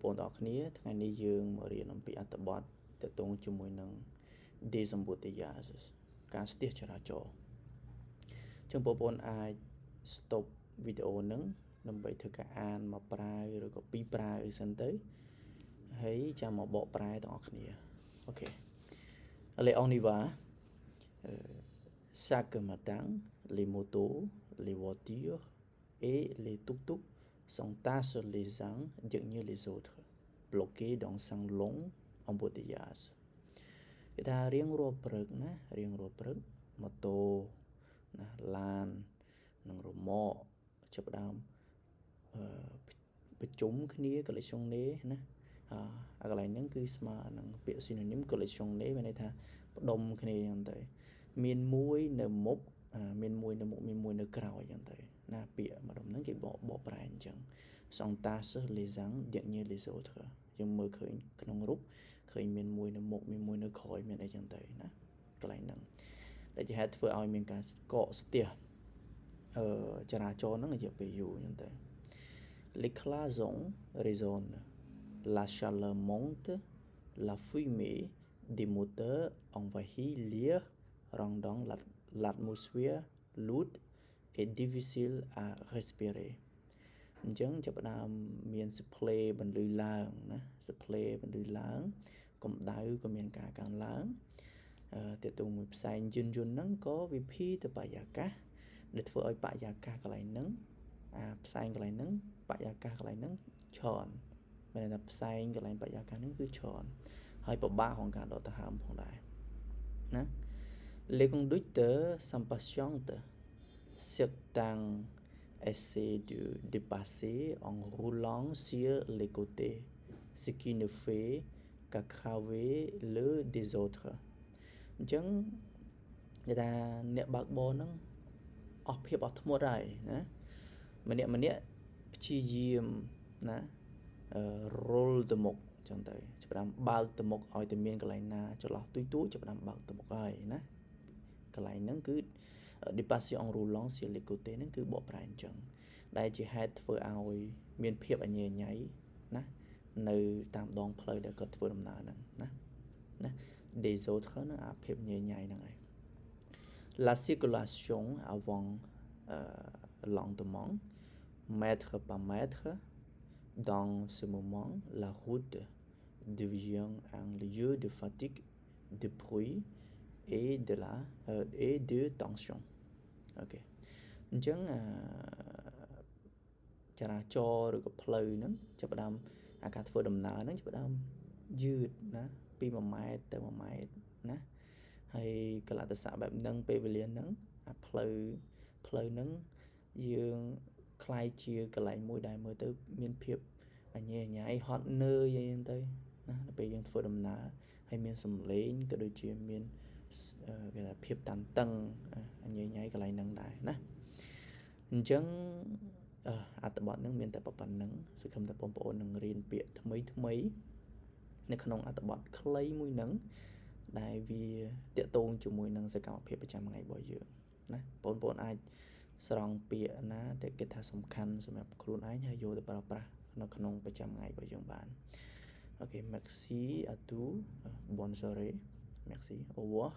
បងប្អូនគ្នាថ្ងៃនេះយើងមករៀនអំពីអត្ថបទទាក់ទងជាមួយនឹង desembotellas ការស្ទះចរាចរណ៍អញ្ចឹងបងប្អូនអាច stop វីដេអូហ្នឹងដើម្បីធ្វើការអានមកប្រើឬក៏ពីប្រើអីសិនទៅហើយចាំមកបកប្រែទាំងអស់គ្នាអូខេ Allez on y va chaque matin les motos les voitures et les tuk-tuk sont tassés les uns derrière les autres bloqués dans un long embouteillage គេថារៀងរាល់ព្រឹកណារៀងរាល់ព្រឹកម៉ូតូណាឡាននិងរ៉ឺម៉កចាប់ផ្ដើមប្រជុំគ្នា collectionner ណាអាកន្លែងហ្នឹងគឺស្មើនឹងពាក្យ synonym collectionner មានន័យថាផ្ដុំគ្នាអញ្ចឹងទៅមានមួយនៅមុខមានមួយនៅមុខមានមួយនៅក្រោយអញ្ចឹងទៅណាពាក្យម្ដុំហ្នឹងគេបកប្រែអញ្ចឹង sont tassés les uns derrière les autres យើងមើលឃើញក្នុងរូបឃើញមានមួយនៅមុខមានមួយនៅក្រោយមានអីចឹងទៅណាកន្លែងហ្នឹងដែលជាហេតុធ្វើឲ្យមានការកកស្ទះចរាចរណ៍ហ្នឹងរយៈពេលយូរអញ្ចឹងទៅ l'éclason résonne la chaleur monte la fumée des moteurs envahit l'air rendant l'atmosphère lourde et difficile à respirer អញ្ចឹងចាប់ផ្ដើមមានសផ្លេបន្លឺឡើងណាសផ្លេបន្លឺឡើងកម្ដៅក៏មានការកើនឡើងទាក់ទងមួយផ្សែងយន្តហ្នឹងក៏វិភាគទៅបរិយាកាសដែលធ្វើឲ្យបរិយាកាសកន្លែងហ្នឹងផ្សែងកន្លែងហ្នឹងបរិយាកាសកន្លែងហ្នឹងច្រើនមានន័យថាផ្សែងកន្លែងបរិយាកាសហ្នឹងគឺច្រើនហើយពិបាកក្នុងការដកដង្ហើមផងដែរណា Les conducteurs s'impatientent certains essaient de dépasser en roulant sur les côtés ce qui ne fait qu'aggraver le des autres អញ្ចឹងគេថាអ្នកបើកបរហ្នឹងអស់ភាពអត់ធ្មត់ហើយណាម្នាក់ព្យាយាមណារុលទៅមុខអញ្ចឹងទៅចាប់ផ្ដើមបើកទៅមុខឲ្យតែមានកន្លែងណាចន្លោះទួយចាប់ផ្ដើមបើកទៅមុខហើយណាកន្លែងហ្នឹងគឺ dépasser en roulant sur les côtés ហ្នឹងគឺបកប្រែអញ្ចឹងដែលជាហេតុធ្វើឲ្យមានភាពអញ្ញៃណានៅតាមដងផ្លូវដែលគាត់ធ្វើដំណើរហ្នឹងណា des autres ណាអាភាពញញៃហ្នឹងហើយ la circulation avant lentement mètre par mètre dans ce moment la route devient un lieu de fatigue de bruit et de tension អូខេអញ្ចឹងចរាចរណ៍ឬក៏ផ្លូវហ្នឹងចាប់ផ្ដើមការធ្វើដំណើរហ្នឹងចាប់ផ្ដើមយឺតណាពី1ម៉ែត្រទៅ1ម៉ែត្រណាហើយកលៈទេសៈបែបហ្នឹងពេលវេលាហ្នឹងផ្លូវហ្នឹងយើងคล้ายជាកន្លែងមួយដែលមើលទៅមានភាពអញ្ញៃហត់នឿយអីហ្នឹងទៅណាដល់ពេលយើងធ្វើដំណើរហើយមានសំឡេងក៏ដូចជាមានគេថាភាពតានតឹងអញ្ញៃកន្លែងហ្នឹងដែរណាអញ្ចឹងអត្ថបទហ្នឹងមានតែប៉ុណ្្នឹងសង្ឃឹមថាបងប្អូននឹងរៀនពាក្យថ្មីនៅក្នុងអត្ថបទខ្លីមួយហ្នឹងដែលវាតាក់ទងជាមួយនឹងសកម្មភាពប្រចាំថ្ងៃរបស់យើងណាបងប្អូនអាចស្រង់ពាក្យណាដែលគេថាសំខាន់សម្រាប់ខ្លួនឯងហើយយកទៅប្រើប្រាស់នៅក្នុងប្រចាំថ្ងៃរបស់យើងបានអូខេ merci à tous bonne soirée merci au revoir